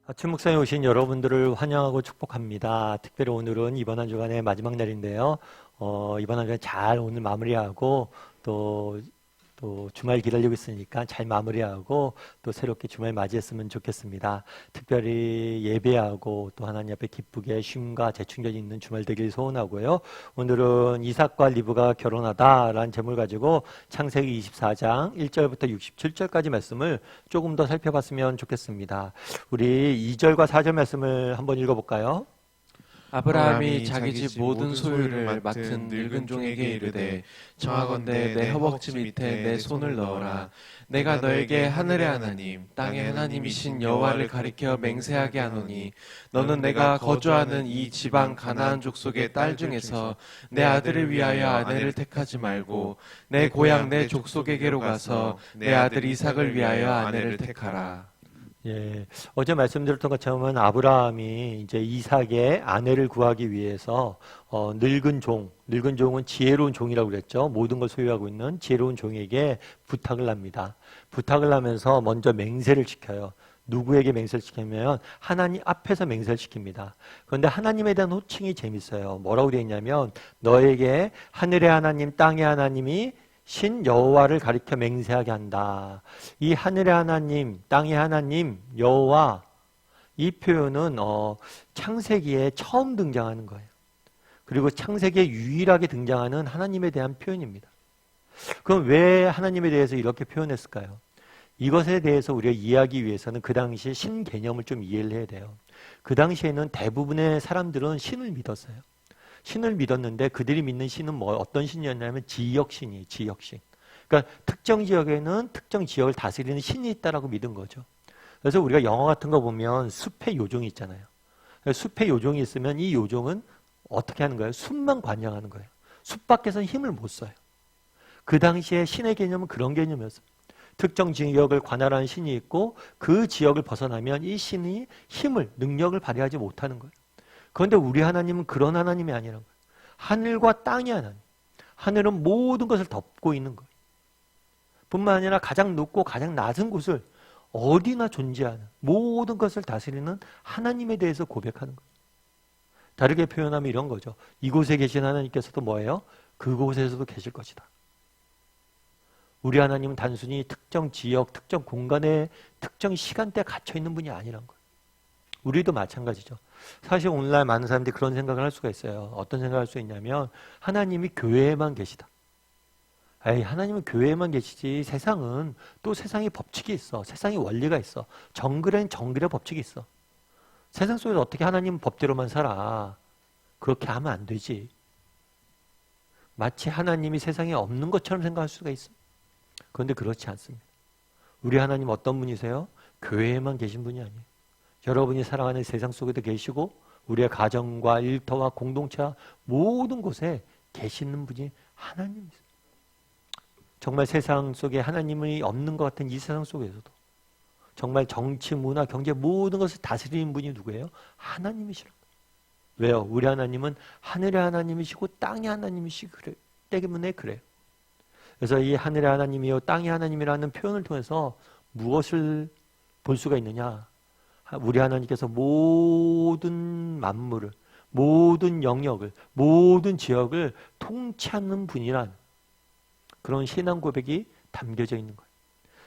아침 묵상에 오신 여러분들을 환영하고 축복합니다. 특별히 오늘은 이번 한 주간의 마지막 날인데요. 이번 한 주간 잘 오늘 마무리하고 또 주말 기다리고 있으니까 잘 마무리하고 또 새롭게 주말 맞이했으면 좋겠습니다. 특별히 예배하고 또 하나님 앞에 기쁘게 쉼과 재충전이 있는 주말 되길 소원하고요. 오늘은 이삭과 리브가 결혼하다라는 제목을 가지고 창세기 24장 1절부터 67절까지 말씀을 조금 더 살펴봤으면 좋겠습니다. 우리 2절과 4절 말씀을 한번 읽어볼까요? 아브라함이 자기 집 모든 소유를 맡은 늙은 종에게 이르되 청하건대 내 허벅지 밑에 내 손을 넣어라. 내가 너에게 하늘의 하나님 땅의 하나님이신 여호와를 가리켜 맹세하게 하노니 너는 내가 거주하는 이 지방 가나안 족속의 딸 중에서 내 아들을 위하여 아내를 택하지 말고 내 고향 내 족속에게로 가서 내 아들 이삭을 위하여 아내를 택하라. 예, 어제 말씀드렸던 것처럼 아브라함이 이제 이삭의 아내를 구하기 위해서 늙은 종은 지혜로운 종이라고 그랬죠. 모든 걸 소유하고 있는 지혜로운 종에게 부탁을 합니다. 부탁을 하면서 먼저 맹세를 지켜요. 누구에게 맹세를 시키냐면 하나님 앞에서 맹세를 시킵니다. 그런데 하나님에 대한 호칭이 재밌어요. 뭐라고 되어 있냐면 너에게 하늘의 하나님, 땅의 하나님이 신 여호와를 가리켜 맹세하게 한다. 이 하늘의 하나님, 땅의 하나님, 여호와 이 표현은 창세기에 처음 등장하는 거예요. 그리고 창세기에 유일하게 등장하는 하나님에 대한 표현입니다. 그럼 왜 하나님에 대해서 이렇게 표현했을까요? 이것에 대해서 우리가 이해하기 위해서는 그 당시 신 개념을 좀 이해를 해야 돼요. 그 당시에는 대부분의 사람들은 신을 믿었어요. 신을 믿었는데 그들이 믿는 신은 어떤 신이었냐면 지역신이에요. 지역신. 그러니까 특정 지역에는 특정 지역을 다스리는 신이 있다라고 믿은 거죠. 그래서 우리가 영화 같은 거 보면 숲의 요정이 있잖아요. 숲의 요정이 있으면 이 요정은 어떻게 하는 거예요? 숲만 관장하는 거예요. 숲 밖에서는 힘을 못 써요. 그 당시에 신의 개념은 그런 개념이었어요. 특정 지역을 관할하는 신이 있고 그 지역을 벗어나면 이 신이 힘을, 능력을 발휘하지 못하는 거예요. 그런데 우리 하나님은 그런 하나님이 아니라는 거예요. 하늘과 땅이 하나님. 하늘은 모든 것을 덮고 있는 거예요. 뿐만 아니라 가장 높고 가장 낮은 곳을 어디나 존재하는 모든 것을 다스리는 하나님에 대해서 고백하는 거예요. 다르게 표현하면 이런 거죠. 이곳에 계신 하나님께서도 뭐예요? 그곳에서도 계실 것이다. 우리 하나님은 단순히 특정 지역, 특정 공간에 특정 시간대에 갇혀 있는 분이 아니란 거예요. 우리도 마찬가지죠. 사실 오늘날 많은 사람들이 그런 생각을 할 수가 있어요. 어떤 생각을 할 수 있냐면 하나님이 교회에만 계시다. 에이, 하나님은 교회에만 계시지 세상은 또 세상의 법칙이 있어. 세상의 원리가 있어. 정글엔 정글의 법칙이 있어. 세상 속에서 어떻게 하나님 법대로만 살아. 그렇게 하면 안 되지. 마치 하나님이 세상에 없는 것처럼 생각할 수가 있어. 그런데 그렇지 않습니다. 우리 하나님 어떤 분이세요? 교회에만 계신 분이 아니에요. 여러분이 살아가는 세상 속에도 계시고 우리의 가정과 일터와 공동체와 모든 곳에 계시는 분이 하나님이세요. 정말 세상 속에 하나님이 없는 것 같은 이 세상 속에서도 정말 정치, 문화, 경제 모든 것을 다스리는 분이 누구예요? 하나님이시라고. 왜요? 우리 하나님은 하늘의 하나님이시고 땅의 하나님이시기 때문에 그래요. 그래서 이 하늘의 하나님이요 땅의 하나님이라는 표현을 통해서 무엇을 볼 수가 있느냐? 우리 하나님께서 모든 만물을, 모든 영역을, 모든 지역을 통치하는 분이란 그런 신앙 고백이 담겨져 있는 거예요.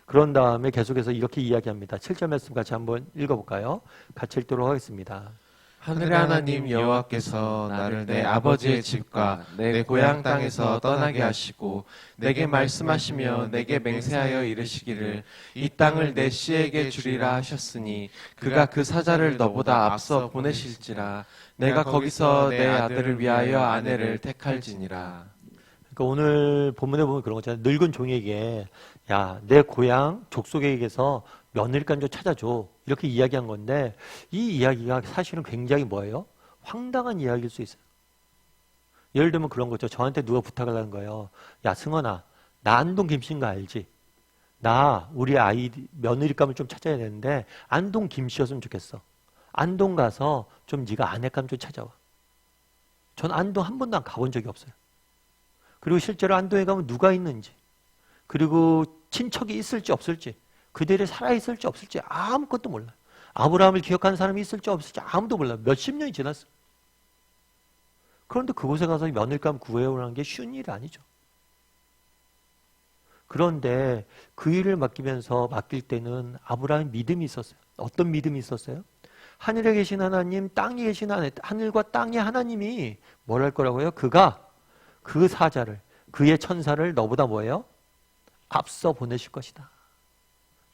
그런 다음에 계속해서 이렇게 이야기합니다. 7절 말씀 같이 한번 읽어볼까요? 같이 읽도록 하겠습니다. 하늘의 하나님 여호와께서 나를 내 아버지의 집과 내 고향 땅에서 떠나게 하시고 내게 말씀하시며 내게 맹세하여 이르시기를 이 땅을 내 씨에게 주리라 하셨으니 그가 그 사자를 너보다 앞서 보내실지라 내가 거기서 내 아들을 위하여 아내를 택할지니라. 그러니까 오늘 본문에 보면 그런 거잖아요. 늙은 종에게 야, 내 고향 족속에게서 며느리간 좀 찾아줘. 이렇게 이야기한 건데 이 이야기가 사실은 굉장히 뭐예요? 황당한 이야기일 수 있어요. 예를 들면 그런 거죠. 저한테 누가 부탁을 하는 거예요. 야, 승원아, 나 안동 김씨인 거 알지? 나 우리 아이 며느리감을 좀 찾아야 되는데 안동 김씨였으면 좋겠어. 안동 가서 좀 네가 아내감 좀 찾아와. 전 안동 한 번도 안 가본 적이 없어요. 그리고 실제로 안동에 가면 누가 있는지 그리고 친척이 있을지 없을지 그들이 살아있을지 없을지 아무것도 몰라요. 아브라함을 기억하는 사람이 있을지 없을지 아무도 몰라요. 몇십 년이 지났어요. 그런데 그곳에 가서 며느리감 구해오라는 게 쉬운 일이 아니죠. 그런데 그 일을 맡길 때는 아브라함의 믿음이 있었어요. 어떤 믿음이 있었어요? 하늘에 계신 하나님, 땅에 계신 하나님, 하늘과 땅의 하나님이 뭘 할 거라고요? 그가 그 사자를, 그의 천사를 너보다 뭐예요? 앞서 보내실 것이다.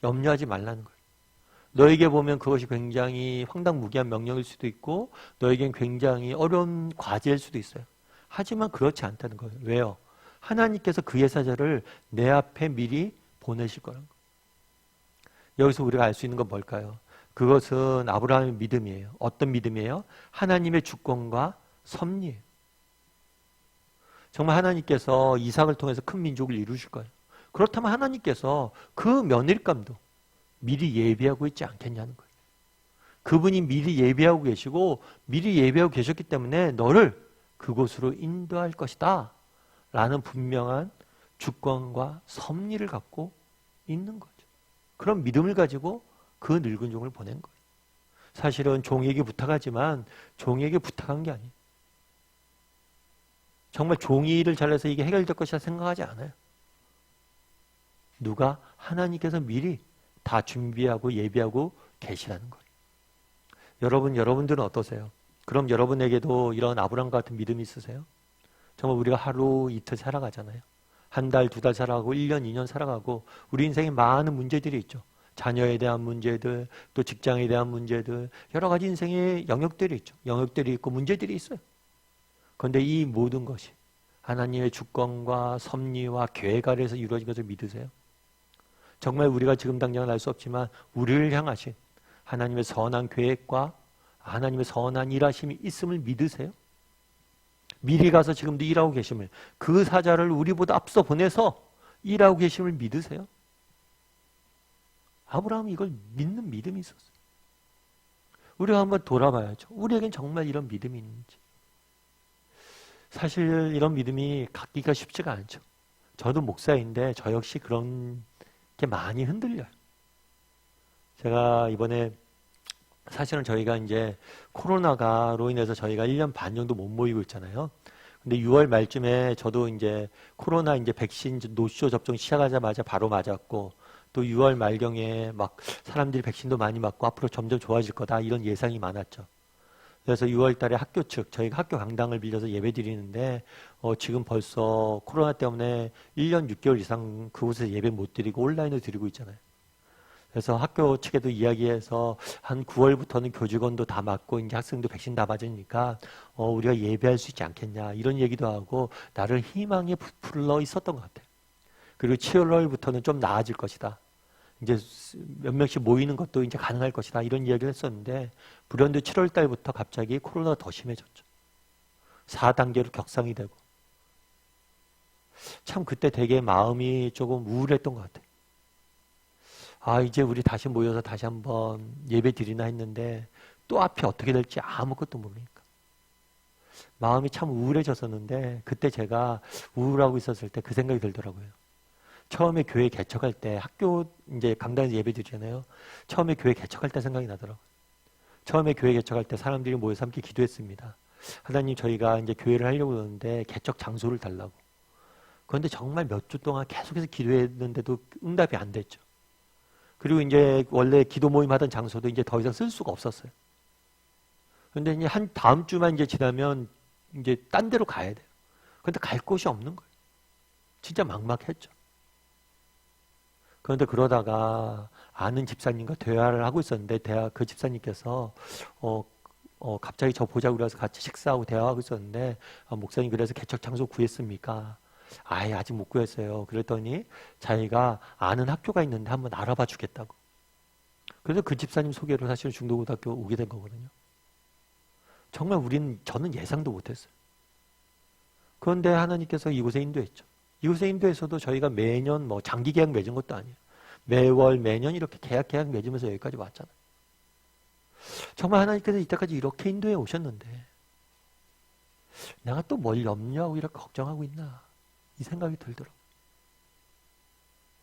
염려하지 말라는 거예요. 너에게 보면 그것이 굉장히 황당무계한 명령일 수도 있고 너에겐 굉장히 어려운 과제일 수도 있어요. 하지만 그렇지 않다는 거예요. 왜요? 하나님께서 그의 사자를 내 앞에 미리 보내실 거라는 거예요. 여기서 우리가 알 수 있는 건 뭘까요? 그것은 아브라함의 믿음이에요. 어떤 믿음이에요? 하나님의 주권과 섭리예요. 정말 하나님께서 이삭을 통해서 큰 민족을 이루실 거예요. 그렇다면 하나님께서 그 며느리감도 미리 예비하고 있지 않겠냐는 거예요. 그분이 미리 예비하고 계시고 미리 예비하고 계셨기 때문에 너를 그곳으로 인도할 것이다 라는 분명한 주권과 섭리를 갖고 있는 거죠. 그런 믿음을 가지고 그 늙은 종을 보낸 거예요. 사실은 종에게 부탁하지만 종에게 부탁한 게 아니에요. 정말 종이 일을 잘해서 이게 해결될 것이라 생각하지 않아요. 누가? 하나님께서 미리 다 준비하고 예비하고 계시라는 거예요. 여러분들은 어떠세요? 그럼 여러분에게도 이런 아브라함 같은 믿음이 있으세요? 정말 우리가 하루 이틀 살아가잖아요. 한 달, 두 달 살아가고 1년, 2년 살아가고 우리 인생에 많은 문제들이 있죠. 자녀에 대한 문제들, 또 직장에 대한 문제들, 여러 가지 인생의 영역들이 있죠. 영역들이 있고 문제들이 있어요. 그런데 이 모든 것이 하나님의 주권과 섭리와 계획 아래에서 이루어진 것을 믿으세요? 정말 우리가 지금 당장은 알 수 없지만 우리를 향하신 하나님의 선한 계획과 하나님의 선한 일하심이 있음을 믿으세요? 미리 가서 지금도 일하고 계심을, 그 사자를 우리보다 앞서 보내서 일하고 계심을 믿으세요? 아브라함이 이걸 믿는 믿음이 있었어요. 우리가 한번 돌아봐야죠. 우리에겐 정말 이런 믿음이 있는지. 사실 이런 믿음이 갖기가 쉽지가 않죠. 저도 목사인데 저 역시 그런 게 많이 흔들려요. 제가 이번에 사실은 저희가 이제 코로나로 인해서 저희가 1년 반 정도 못 모이고 있잖아요. 근데 6월 말쯤에 저도 이제 코로나 이제 백신 노쇼 접종 시작하자마자 바로 맞았고 또 6월 말경에 막 사람들이 백신도 많이 맞고 앞으로 점점 좋아질 거다 이런 예상이 많았죠. 그래서 6월 달에 학교 측 저희가 학교 강당을 빌려서 예배 드리는데 지금 벌써 코로나 때문에 1년 6개월 이상 그곳에서 예배 못 드리고 온라인으로 드리고 있잖아요. 그래서 학교 측에도 이야기해서 한 9월부터는 교직원도 다 맞고 이제 학생도 백신 다 맞으니까 우리가 예배할 수 있지 않겠냐 이런 얘기도 하고 나를 희망에 부풀러 있었던 것 같아요. 그리고 7월부터는 좀 나아질 것이다. 이제 몇 명씩 모이는 것도 이제 가능할 것이다. 이런 이야기를 했었는데 불현듯 7월 달부터 갑자기 코로나가 더 심해졌죠. 4단계로 격상이 되고 참 그때 되게 마음이 조금 우울했던 것 같아요. 아, 이제 우리 다시 모여서 다시 한번 예배 드리나 했는데 또 앞이 어떻게 될지 아무것도 모르니까 마음이 참 우울해졌었는데 그때 제가 우울하고 있었을 때 그 생각이 들더라고요. 처음에 교회 개척할 때 학교 이제 강단에서 예배 드리잖아요. 처음에 교회 개척할 때 생각이 나더라고요. 처음에 교회 개척할 때 사람들이 모여서 함께 기도했습니다. 하나님 저희가 이제 교회를 하려고 그러는데 개척 장소를 달라고. 그런데 정말 몇 주 동안 계속해서 기도했는데도 응답이 안 됐죠. 그리고 이제 원래 기도 모임 하던 장소도 이제 더 이상 쓸 수가 없었어요. 그런데 이제 한 다음 주만 이제 지나면 이제 딴 데로 가야 돼요. 그런데 갈 곳이 없는 거예요. 진짜 막막했죠. 그런데 그러다가 아는 집사님과 대화를 하고 있었는데 그 집사님께서 갑자기 저 보자고 그래서 같이 식사하고 대화하고 있었는데 목사님 그래서 개척 장소 구했습니까? 아예 아직 못 구했어요. 그랬더니 자기가 아는 학교가 있는데 한번 알아봐 주겠다고. 그래서 그 집사님 소개로 사실 중도고등학교 오게 된 거거든요. 정말 저는 예상도 못했어요. 그런데 하나님께서 이곳에 인도했죠. 이곳에 인도에서도 저희가 매년 뭐 장기 계약 맺은 것도 아니에요. 매월 매년 이렇게 계약 맺으면서 여기까지 왔잖아요. 정말 하나님께서 이때까지 이렇게 인도해 오셨는데 내가 또 뭘 염려하고 이렇게 걱정하고 있나 이 생각이 들더라고요.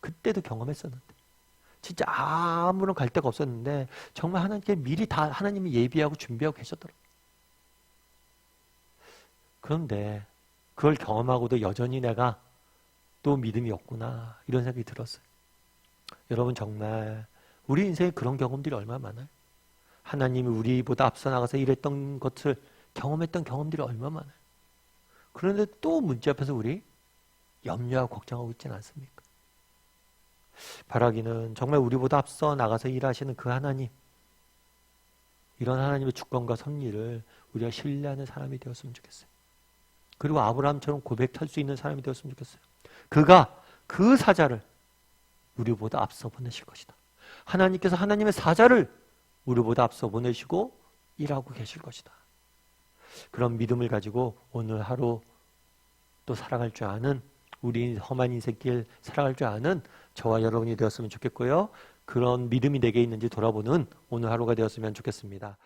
그때도 경험했었는데 진짜 아무런 갈 데가 없었는데 정말 하나님께 미리 다 하나님이 예비하고 준비하고 계셨더라고요. 그런데 그걸 경험하고도 여전히 내가 또 믿음이 없구나 이런 생각이 들었어요. 여러분 정말 우리 인생에 그런 경험들이 얼마나 많아요. 하나님이 우리보다 앞서 나가서 일했던 것을 경험했던 경험들이 얼마나 많아요. 그런데 또 문제 앞에서 우리 염려하고 걱정하고 있지는 않습니까? 바라기는 정말 우리보다 앞서 나가서 일하시는 그 하나님, 이런 하나님의 주권과 섭리를 우리가 신뢰하는 사람이 되었으면 좋겠어요. 그리고 아브라함처럼 고백할 수 있는 사람이 되었으면 좋겠어요. 그가 그 사자를 우리보다 앞서 보내실 것이다. 하나님께서 하나님의 사자를 우리보다 앞서 보내시고 일하고 계실 것이다. 그런 믿음을 가지고 오늘 하루 또 살아갈 줄 아는, 우리 험한 인생길 살아갈 줄 아는 저와 여러분이 되었으면 좋겠고요. 그런 믿음이 내게 있는지 돌아보는 오늘 하루가 되었으면 좋겠습니다.